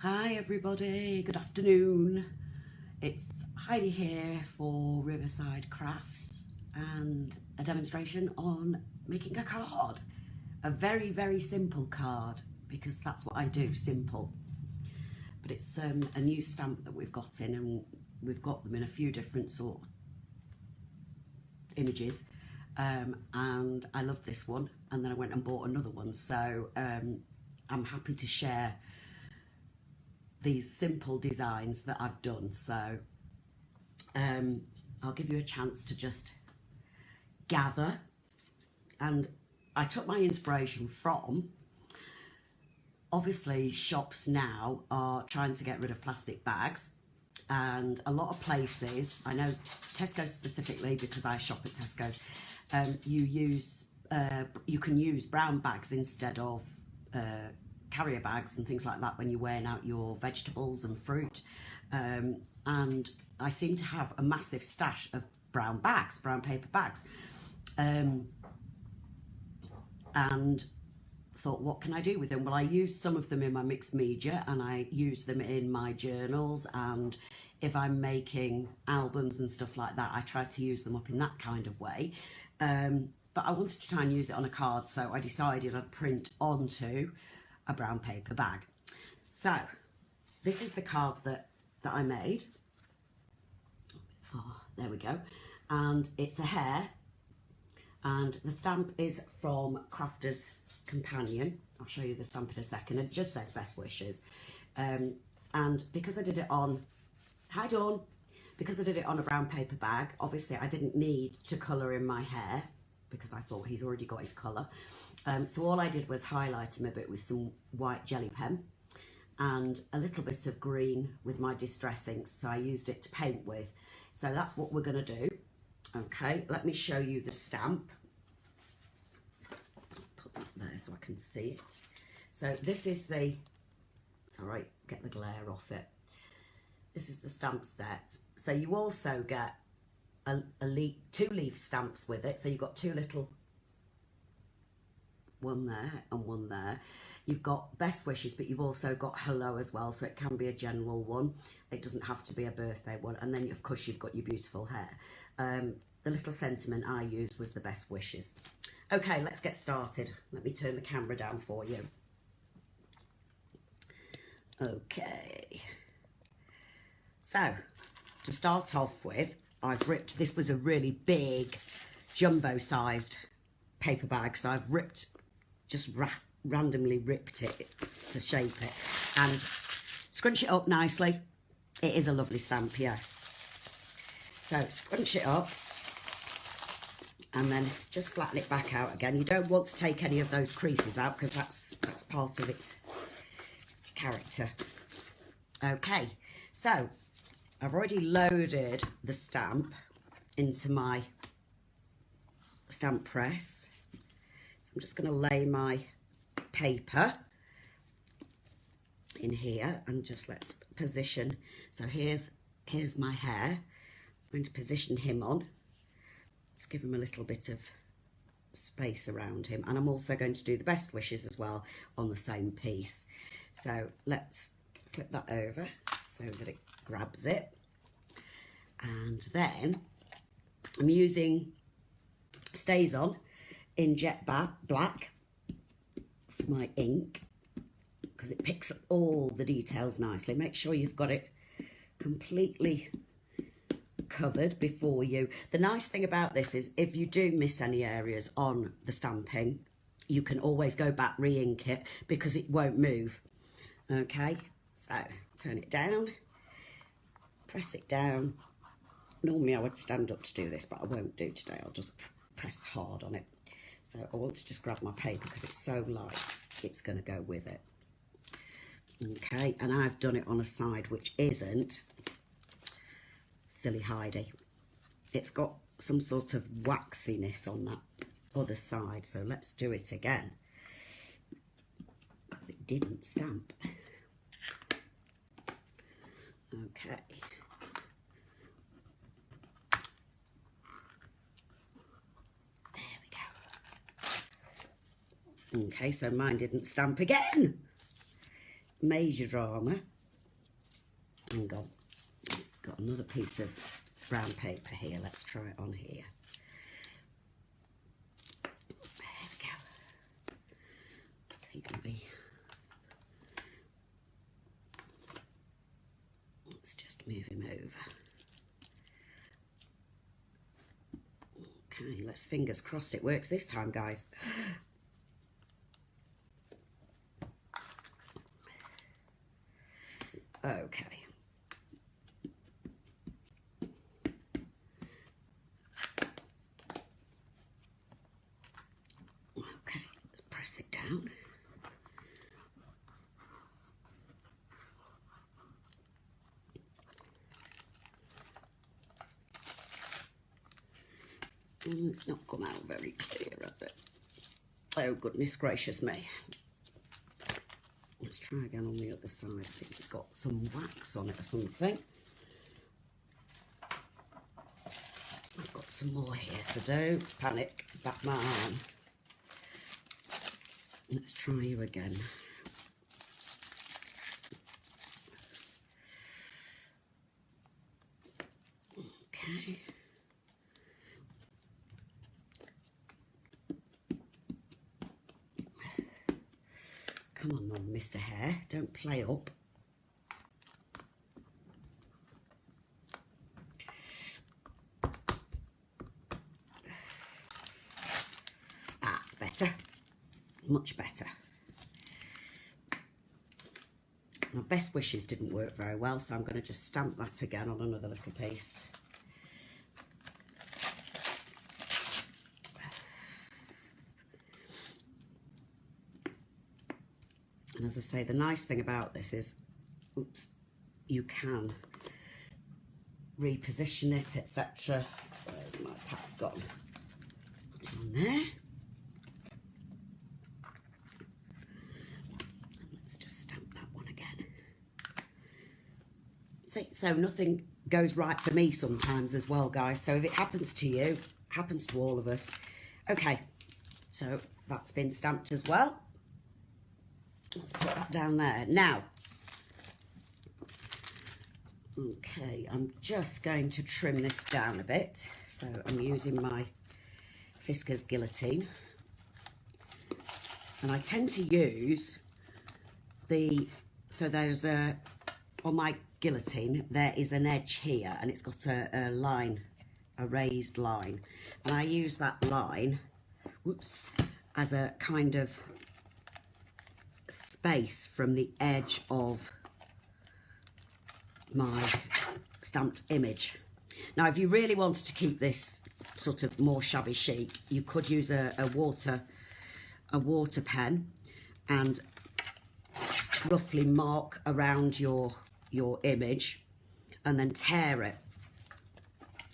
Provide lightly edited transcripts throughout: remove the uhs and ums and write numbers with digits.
Hi everybody, good afternoon. It's Heidi here for Riverside Crafts and a demonstration on making a card. A very, very simple card because that's what I do, simple. But it's a new stamp that we've got in, and we've got them in a few different sort of images. And I love this one, and then I went and bought another one. So I'm happy to share these simple designs that I've done. So I'll give you a chance to just gather. And I took my inspiration from, obviously shops now are trying to get rid of plastic bags, and a lot of places, I know Tesco specifically because I shop at Tesco's, you can use brown bags instead of carrier bags and things like that when you're weighing out your vegetables and fruit. And I seem to have a massive stash of brown bags, brown paper bags. And thought, what can I do with them? Well, I use some of them in my mixed media, and I use them in my journals, and if I'm making albums and stuff like that, I try to use them up in that kind of way. But I wanted to try and use it on a card, so I decided I'd print onto a brown paper bag. So this is the card that I made. Oh, there we go. And it's a hare, and the stamp is from Crafter's Companion. I'll show you the stamp in a second. It just says best wishes. And because I did it on, hi Dawn, because I did it on a brown paper bag, obviously I didn't need to colour in my hair because I thought he's already got his colour. So all I did was highlight him a bit with some white jelly pen and a little bit of green with my distress inks. So I used it to paint with. So that's what we're going to do. Okay, let me show you the stamp. Put that there so I can see it. So this is the, sorry, get the glare off it. This is the stamp set. So you also get two leaf stamps with it. So you've got two little, one there and one there. You've got best wishes, but you've also got hello as well, so it can be a general one. It doesn't have to be a birthday one. And then of course you've got your beautiful hair. The little sentiment I used was the best wishes. Okay, let's get started. Let me turn the camera down for you. Okay, so to start off with, I've ripped, this was a really big jumbo sized paper bag, so I've ripped, just randomly ripped it to shape it and scrunch it up nicely. It is a lovely stamp, yes. So scrunch it up and then just flatten it back out again. You don't want to take any of those creases out because that's part of its character. Okay, so I've already loaded the stamp into my stamp press. So I'm just going to lay my paper in here and just let's position. So here's my hair. I'm going to position him on. Let's give him a little bit of space around him, and I'm also going to do the best wishes as well on the same piece. So let's flip that over so that it grabs it, and then I'm using Stays On in Jet Black for my ink because it picks up all the details nicely. Make sure you've got it completely covered before you. The nice thing about this is if you do miss any areas on the stamping, you can always go back, re-ink it because it won't move. Okay, so turn it down, press it down. Normally I would stand up to do this, but I won't do today. I'll just press hard on it. So I want to just grab my paper because it's so light, it's going to go with it. Okay, and I've done it on a side which isn't Silly Heidi. It's got some sort of waxiness on that other side. So let's do it again because it didn't stamp. Okay. There we go. Okay, so mine didn't stamp again. major drama. Hang on, got another piece of brown paper here. Let's try it on here. There we go. What's he going to be? Let's just move him over. Okay, let's fingers crossed it works this time, guys. Okay. Okay, let's press it down. It's not come out very clear, has it? Oh, goodness gracious me. Let's try again on the other side. I think it's got some wax on it or something. I've got some more here, so don't panic. Back my arm. Let's try you again. Okay. Come on, Mr. Hare, don't play up. That's better. Much better. My best wishes didn't work very well, so I'm going to just stamp that again on another little piece. And as I say, the nice thing about this is, oops, you can reposition it, etc. Where's my pack gone? Put it on there. And let's just stamp that one again. See, so nothing goes right for me sometimes as well, guys. So if it happens to you, it happens to all of us. Okay, so that's been stamped as well. Let's put that down there. Now, okay, I'm just going to trim this down a bit. So I'm using my Fiskars guillotine. And I tend to use so there's on my guillotine, there is an edge here and it's got a line, a raised line. And I use that line, whoops, as a kind of space from the edge of my stamped image. Now, if you really wanted to keep this sort of more shabby chic, you could use a water pen and roughly mark around your image and then tear it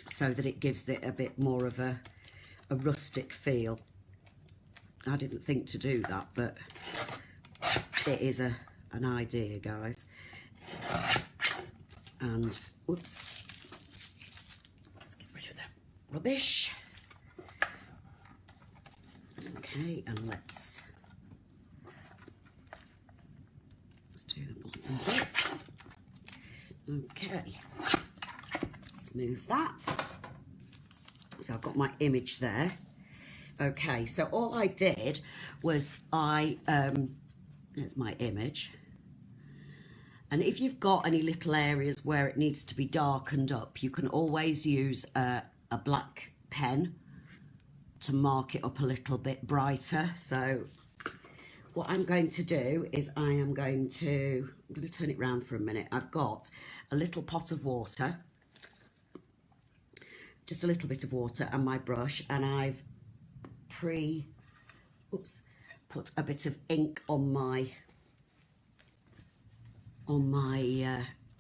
so that it gives it a bit more of a rustic feel. I didn't think to do that, but it is an idea, guys. And whoops, let's get rid of that rubbish. Okay, and let's do the bottom bit. Okay, let's move that. So I've got my image there. Okay, so all I did was there's my image. And if you've got any little areas where it needs to be darkened up, you can always use a black pen to mark it up a little bit brighter. So what I'm going to do is I'm going to turn it round for a minute. I've got a little pot of water, just a little bit of water and my brush, and I've put a bit of ink on my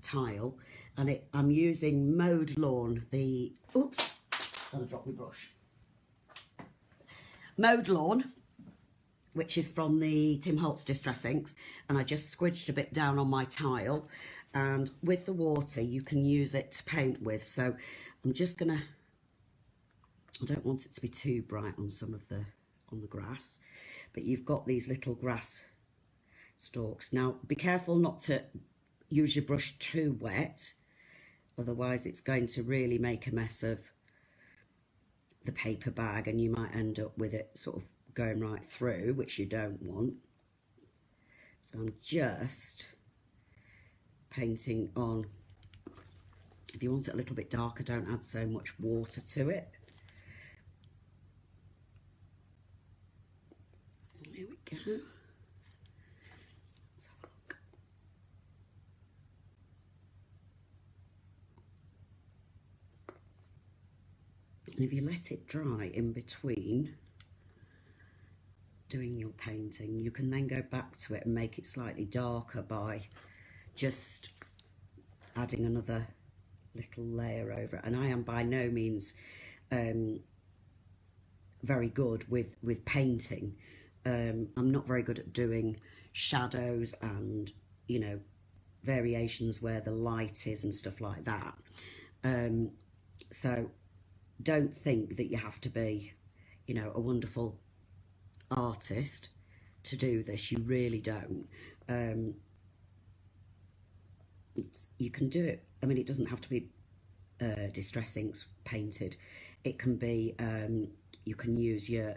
tile, and I'm using Mowed Lawn, gotta drop my brush. Mowed Lawn, which is from the Tim Holtz Distress Inks, and I just squidged a bit down on my tile, and with the water you can use it to paint with. So I'm just gonna, I don't want it to be too bright on some of the on the grass, but you've got these little grass stalks. Now, be careful not to use your brush too wet, otherwise it's going to really make a mess of the paper bag and you might end up with it sort of going right through, which you don't want. So I'm just painting on. If you want it a little bit darker, don't add so much water to it. Here we go. Let's have a look. And if you let it dry in between doing your painting, you can then go back to it and make it slightly darker by just adding another little layer over it. And I am by no means very good with painting. I'm not very good at doing shadows and, you know, variations where the light is and stuff like that. So don't think that you have to be, you know, a wonderful artist to do this. You really don't. You can do it. I mean, it doesn't have to be distress inks painted. It can be, you can use your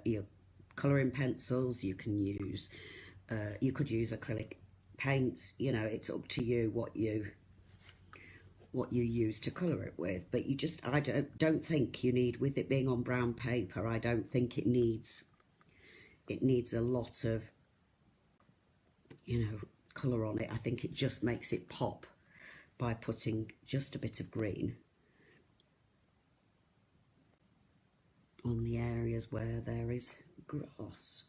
colouring pencils, you can use, you could use acrylic paints, you know, it's up to you what you use to colour it with. But you just, I don't think you need, with it being on brown paper, I don't think it needs a lot of, you know, colour on it. I think it just makes it pop by putting just a bit of green on the areas where there is grass.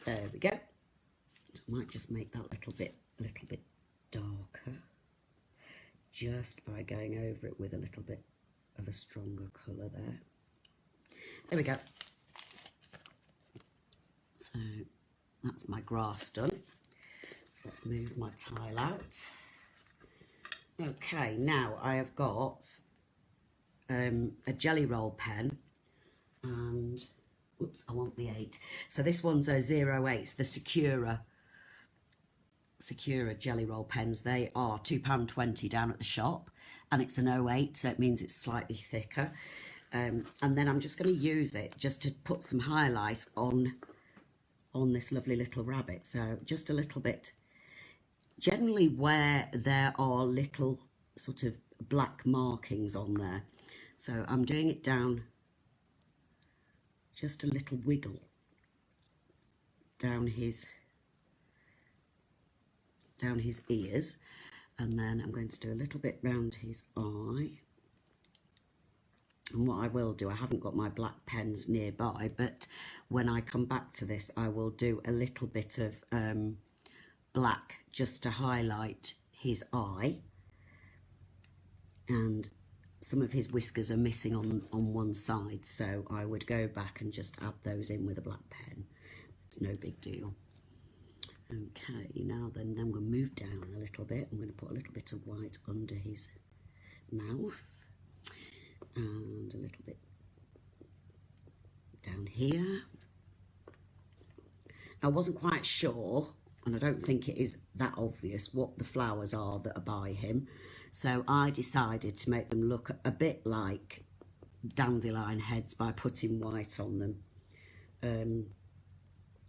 There we go. I might just make that a little bit darker, just by going over it with a little bit of a stronger colour there. There we go. So that's my grass done. So let's move my tile out. Okay, now I have got a jelly roll pen, and whoops, I want the 8. So this one's a 08, the Secura jelly roll pens. They are £2.20 down at the shop, and it's an 08, so it means it's slightly thicker. And then I'm just going to use it just to put some highlights on this lovely little rabbit. So just a little bit, generally where there are little sort of black markings on there. So I'm doing it down, just a little wiggle down his ears, and then I'm going to do a little bit round his eye. And what I will do, I haven't got my black pens nearby, but when I come back to this, I will do a little bit of black just to highlight his eye. And some of his whiskers are missing on one side, so I would go back and just add those in with a black pen. It's no big deal. Okay, now then I'm going to move down a little bit. I'm going to put a little bit of white under his mouth and a little bit down here. I wasn't quite sure, and I don't think it is that obvious, what the flowers are that are by him. So I decided to make them look a bit like dandelion heads by putting white on them. I'm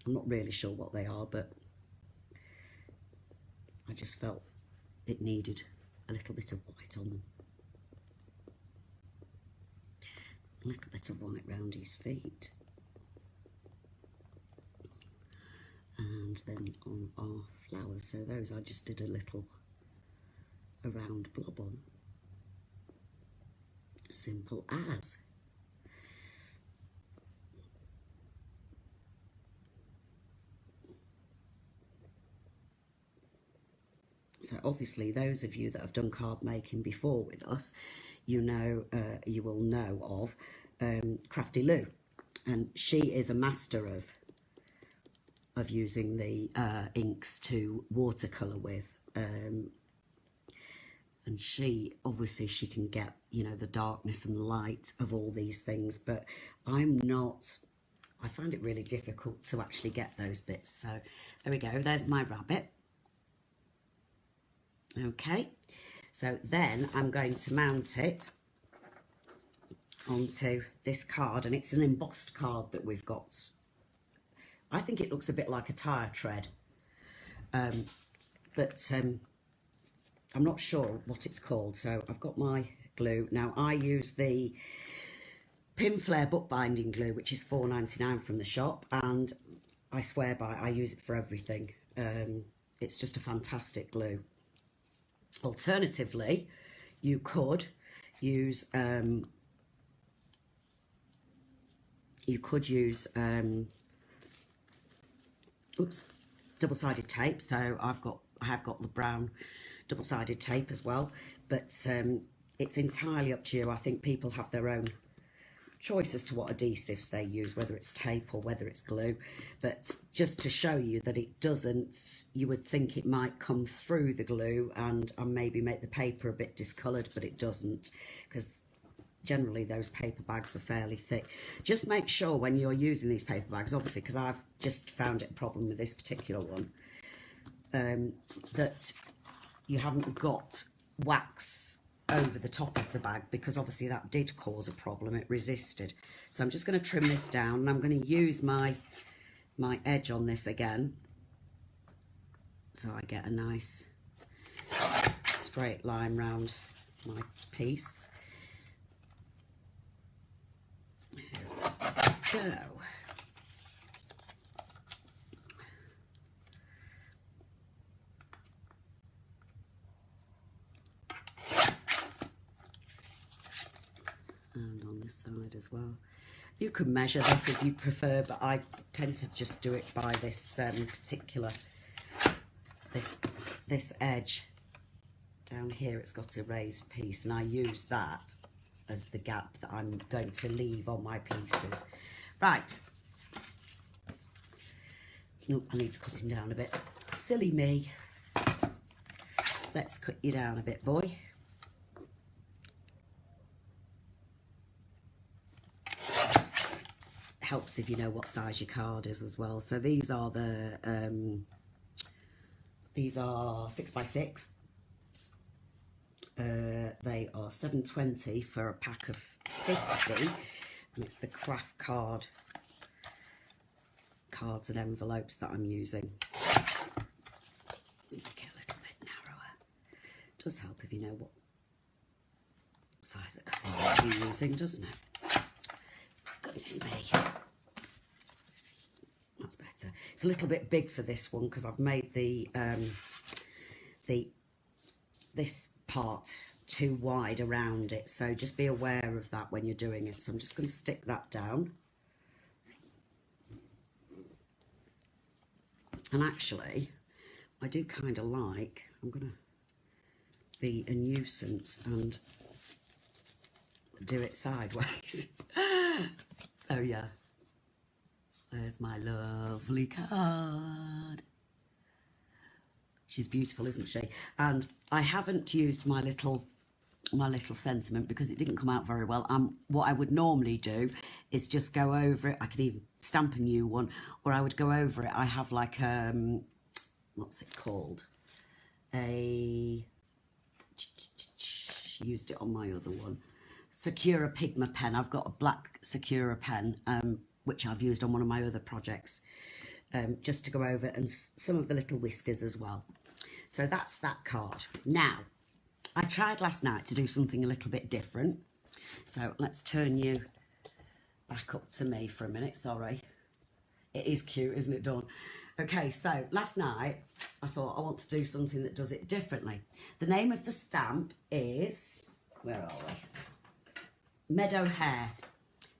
not really sure what they are, but I just felt it needed a little bit of white on them. A little bit of white round his feet. And then on our flowers, so those I just did a round blob on. Simple as. So obviously those of you that have done card making before with us, you know, you will know of Crafty Lou, and she is a master of using the inks to watercolour with. And she can get, you know, the darkness and light of all these things, but I'm not I find it really difficult to actually get those bits. So there we go, there's my rabbit. Okay, so then I'm going to mount it onto this card, and it's an embossed card that we've got. I think it looks a bit like a tire tread, but I'm not sure what it's called. So I've got my glue. Now I use the Pinflair bookbinding glue, which is £4.99 from the shop, and I swear by it, I use it for everything. It's just a fantastic glue. Alternatively, you could use double-sided tape. So I have got the brown double-sided tape as well, but it's entirely up to you. I think people have their own choice as to what adhesives they use, whether it's tape or whether it's glue. But just to show you that it doesn't, you would think it might come through the glue and maybe make the paper a bit discoloured, but it doesn't, because generally those paper bags are fairly thick. Just make sure when you're using these paper bags, obviously, because I've just found it a problem with this particular one, that you haven't got wax over the top of the bag, because obviously that did cause a problem. It resisted. So I'm just going to trim this down, and I'm going to use my edge on this again, so I get a nice straight line round my piece. There we go. And on this side as well. You can measure this if you prefer, but I tend to just do it by this particular, this edge down here. It's got a raised piece, and I use that as the gap that I'm going to leave on my pieces. Right. No, I need to cut him down a bit. Silly me. Let's cut you down a bit, boy. Helps if you know what size your card is as well. So these are the 6x6. They are £7.20 for a pack of 50, and it's the craft cards and envelopes that I'm using. Let's make it a little bit narrower. It does help if you know what size of card you're using, doesn't it? Goodness me. That's better. It's a little bit big for this one because I've made this part too wide around it. So just be aware of that when you're doing it. So I'm just going to stick that down. And actually, I do kind of like, I'm going to be a nuisance and do it sideways. So yeah, there's my lovely card. She's beautiful, isn't she? And I haven't used my little sentiment because it didn't come out very well. What I would normally do is just go over it. I could even stamp a new one, or I would go over it. I have like what's it called? Used it on my other one. Sakura Pigma pen. I've got a black Sakura pen, which I've used on one of my other projects, just to go over, and some of the little whiskers as well. So that's that card. Now, I tried last night to do something a little bit different. So let's turn you back up to me for a minute. Sorry. It is cute, isn't it, Dawn? Okay, so last night I thought I want to do something that does it differently. The name of the stamp is, where are we? Meadow Hare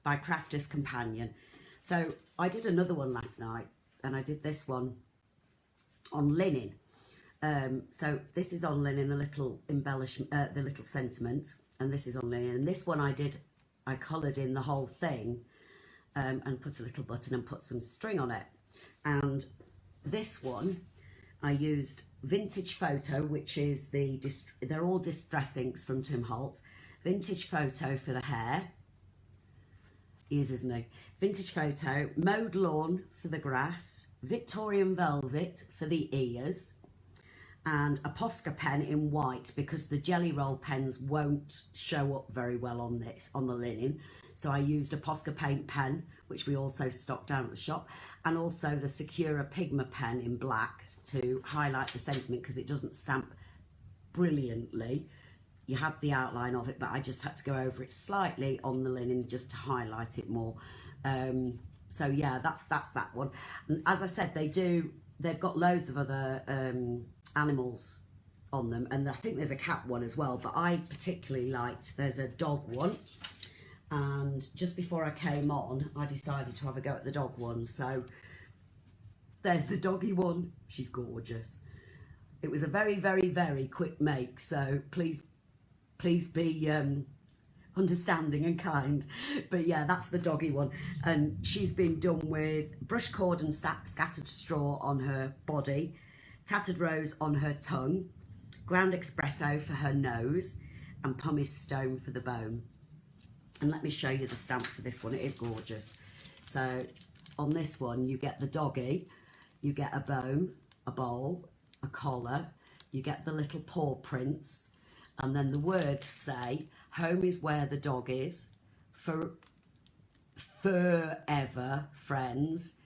by Crafter's Companion. So I did another one last night, and I did this one on linen. So this is on linen, the little embellishment, the little sentiment, and this is on linen. And this one I coloured in the whole thing, and put a little button and put some string on it. And this one, I used Vintage Photo, which is they're all distress inks from Tim Holtz. Vintage Photo for the hair, He is, isn't he? Vintage photo, mowed lawn for the grass, Victorian velvet for the ears, and a Posca pen in white because the jelly roll pens won't show up very well on the linen. So I used a Posca paint pen, which we also stocked down at the shop, and also the Secura Pigma pen in black to highlight the sentiment because it doesn't stamp brilliantly. You had the outline of it, but I just had to go over it slightly on the linen just to highlight it more. So yeah, that's that one. And as I said, they've got loads of other animals on them, and I think there's a cat one as well, but I particularly liked, there's a dog one, and just before I came on I decided to have a go at the dog one. So there's the doggy one. She's gorgeous. It was a very, very, very quick make, so please be understanding and kind. But yeah, that's the doggy one, and she's been done with brush cord and scattered straw on her body, tattered rose on her tongue, ground espresso for her nose, and pumice stone for the bone. And let me show you the stamp for this one. It is gorgeous. So on this one, you get the doggy, you get a bone, a bowl, a collar, you get the little paw prints, and then the words say, home is where the dog is, for forever friends,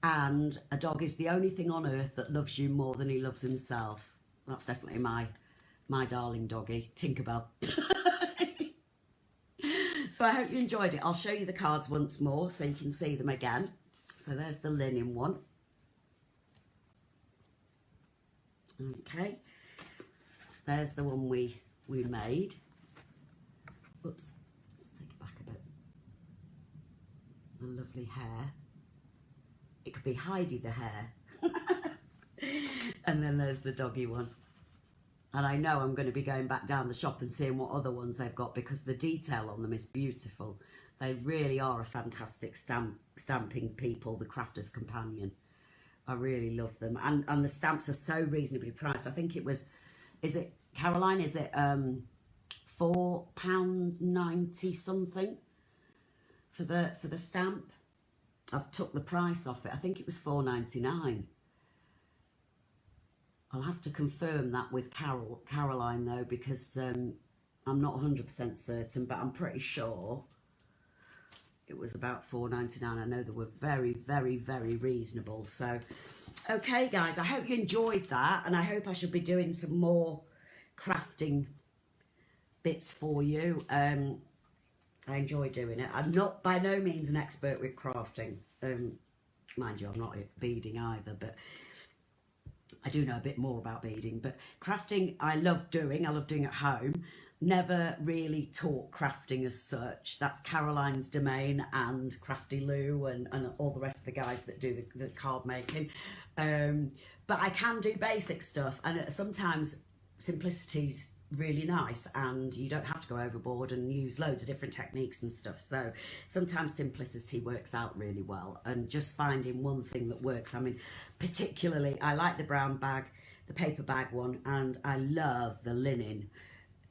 and a dog is the only thing on earth that loves you more than he loves himself. That's definitely my darling doggy, Tinkerbell. So I hope you enjoyed it. I'll show you the cards once more so you can see them again. So there's the linen one. Okay, there's the one we made. Oops, let's take it back a bit. The lovely Hare. It could be Heidi the Hare. And then there's the doggy one. And I know I'm going to be going back down the shop and seeing what other ones they've got, because the detail on them is beautiful. They really are a fantastic stamping people, the Crafter's Companion. I really love them. And the stamps are so reasonably priced. I think it was, is it, Caroline, is it £4.90 something for the stamp? I've took the price off it. I think it was £4.99. I'll have to confirm that with Caroline though, because I'm not 100% certain, but I'm pretty sure it was about £4.99. I know they were very, very, very reasonable. So, okay, guys, I hope you enjoyed that, and I hope I should be doing some more crafting bits for you. I enjoy doing it. I'm not by no means an expert with crafting. Mind you, I'm not at beading either, but I do know a bit more about beading. But crafting, I love doing. I love doing at home. Never really taught crafting as such. That's Caroline's domain, and Crafty Lou and all the rest of the guys that do the card making. But I can do basic stuff, and sometimes simplicity's really nice, and you don't have to go overboard and use loads of different techniques and stuff. So sometimes simplicity works out really well, and just finding one thing that works. I mean, particularly I like the brown bag, the paper bag one, and I love the linen.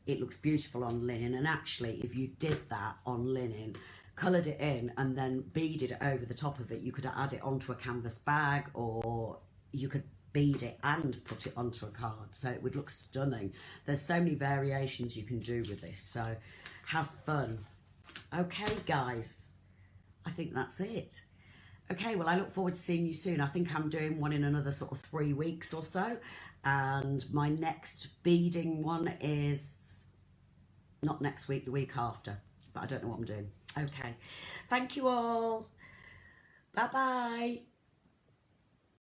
It looks beautiful on linen, and actually if you did that on linen, coloured it in and then beaded it over the top of it, you could add it onto a canvas bag, or you could bead it and put it onto a card, so it would look stunning. There's so many variations you can do with this, so have fun. Okay guys, I think that's it. Okay, well, I look forward to seeing you soon. I think I'm doing one in another sort of 3 weeks or so, and my next beading one is not next week, the week after, but I don't know what I'm doing. Okay, thank you all. Bye bye.